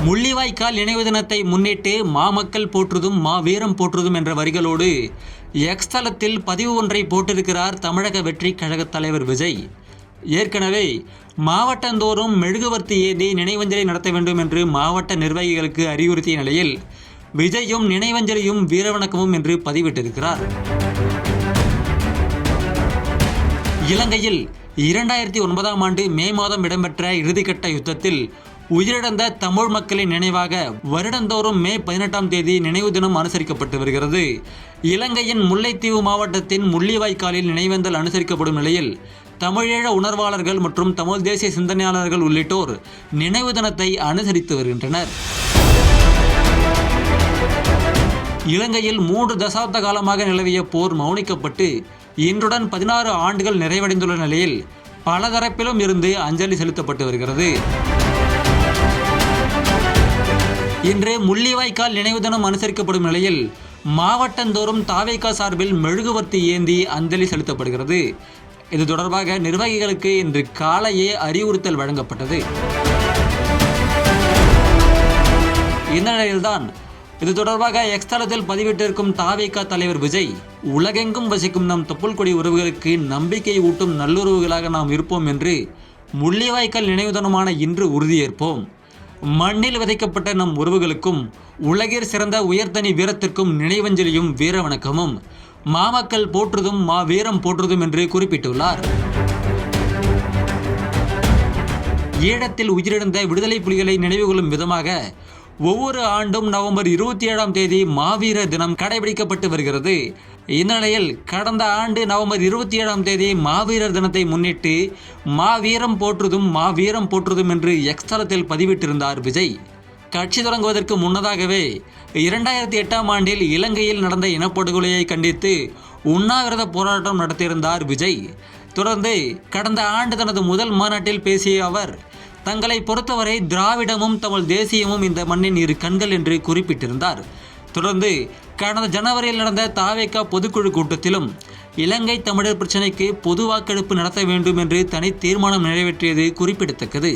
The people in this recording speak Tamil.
முள்ளிவாய்க்கால் நினைவு தினத்தை முன்னிட்டு மாமக்கள் போற்றுதும் மாவீரம் போற்றுதும் என்ற வரிகளோடு எக்ஸ் தளத்தில் பதிவு ஒன்றை போட்டிருக்கிறார் தமிழக வெற்றி கழக தலைவர் விஜய். ஏற்கனவே மாவட்டந்தோறும் மெழுகுவர்த்தி ஏந்தி நினைவஞ்சலி நடத்த வேண்டும் என்று மாவட்ட நிர்வாகிகளுக்கு அறிவுறுத்திய நிலையில் விஜயும் நினைவஞ்சலியும் வீரவணக்கமும் என்று பதிவிட்டிருக்கிறார். இலங்கையில் 2009ஆம் ஆண்டு மே மாதம் இடம்பெற்ற இறுதிக்கட்ட யுத்தத்தில் உயிரிழந்த தமிழ் மக்களின் நினைவாக வருடந்தோறும் மே 18ஆம் தேதி நினைவு தினம் அனுசரிக்கப்பட்டு வருகிறது. இலங்கையின் முல்லைத்தீவு மாவட்டத்தின் முள்ளிவாய்க்காலில் நினைவேந்தல் அனுசரிக்கப்படும் நிலையில் தமிழீழ உணர்வாளர்கள் மற்றும் தமிழ் தேசிய சிந்தனையாளர்கள் உள்ளிட்டோர் நினைவு தினத்தை அனுசரித்து வருகின்றனர். இலங்கையில் 3 தசாப்த காலமாக நிலவிய போர் மௌனிக்கப்பட்டு இன்றுடன் 16 ஆண்டுகள் நிறைவடைந்துள்ள நிலையில் பல தரப்பிலும் இருந்து அஞ்சலி செலுத்தப்பட்டு வருகிறது. இன்று முள்ளிவாய்க்கால் நினைவு தினம் அனுசரிக்கப்படும் நிலையில் மாவட்டந்தோறும் தாவேகா சார்பில் மெழுகுவர்த்தி ஏந்தி அஞ்சலி செலுத்தப்படுகிறது. இது தொடர்பாக நிர்வாகிகளுக்கு இன்று காலையே அறிவுறுத்தல் வழங்கப்பட்டது. இந்த நிலையில்தான் இது தொடர்பாக எக்ஸ் தளத்தில் பதிவிட்டிருக்கும் தாவேகா தலைவர் விஜய், உலகெங்கும் வசிக்கும் நம் தொப்புள் கொடி உறவுகளுக்கு நம்பிக்கை ஊட்டும் நல்லுறவுகளாக நாம் இருப்போம் என்று முள்ளிவாய்க்கால் நினைவு தினமான இன்று உறுதியேற்போம். மண்ணில் விதைக்கப்பட்ட நம் உறவுகளுக்கும் உலகிற் சிறந்த உயர்தனி வீரத்திற்கும் நினைவஞ்சலியும் வீரவணக்கமும் மாமக்கள் போற்றுதும் மாவீரம் போற்றுதும் என்று குறிப்பிட்டுள்ளார். ஈழத்தில் உயிரிழந்த விடுதலை புலிகளை நினைவுகொள்ளும் விதமாக ஒவ்வொரு ஆண்டும் நவம்பர் 27ஆம் தேதி மாவீர தினம் கடைபிடிக்கப்பட்டு வருகிறது. இந்த நிலையில் கடந்த ஆண்டு நவம்பர் 27ஆம் தேதி மாவீரர் தினத்தை முன்னிட்டு மாவீரம் போற்றுதும் மாவீரம் போற்றுதும் என்று எக்ஸ் தளத்தில் பதிவிட்டிருந்தார் விஜய். கட்சி தொடங்குவதற்கு முன்னதாகவே 2008ஆம் ஆண்டில் இலங்கையில் நடந்த இனப்படுகொலையை கண்டித்து உண்ணாவிரத போராட்டம் நடத்தியிருந்தார் விஜய். தொடர்ந்து கடந்த ஆண்டு தனது முதல் மாநாட்டில் பேசிய அவர், தங்களை பொறுத்தவரை திராவிடமும் தமிழ் தேசியமும் இந்த மண்ணின் இரு கண்கள் என்று குறிப்பிட்டிருந்தார். தொடர்ந்து கடந்த ஜனவரியில் நடந்த தாவேகா பொதுக்குழு கூட்டத்திலும் இலங்கை தமிழர் பிரச்சினைக்கு பொது வாக்கெடுப்பு நடத்த வேண்டும் என்று தனி தீர்மானம் நிறைவேற்றியது குறிப்பிடத்தக்கது.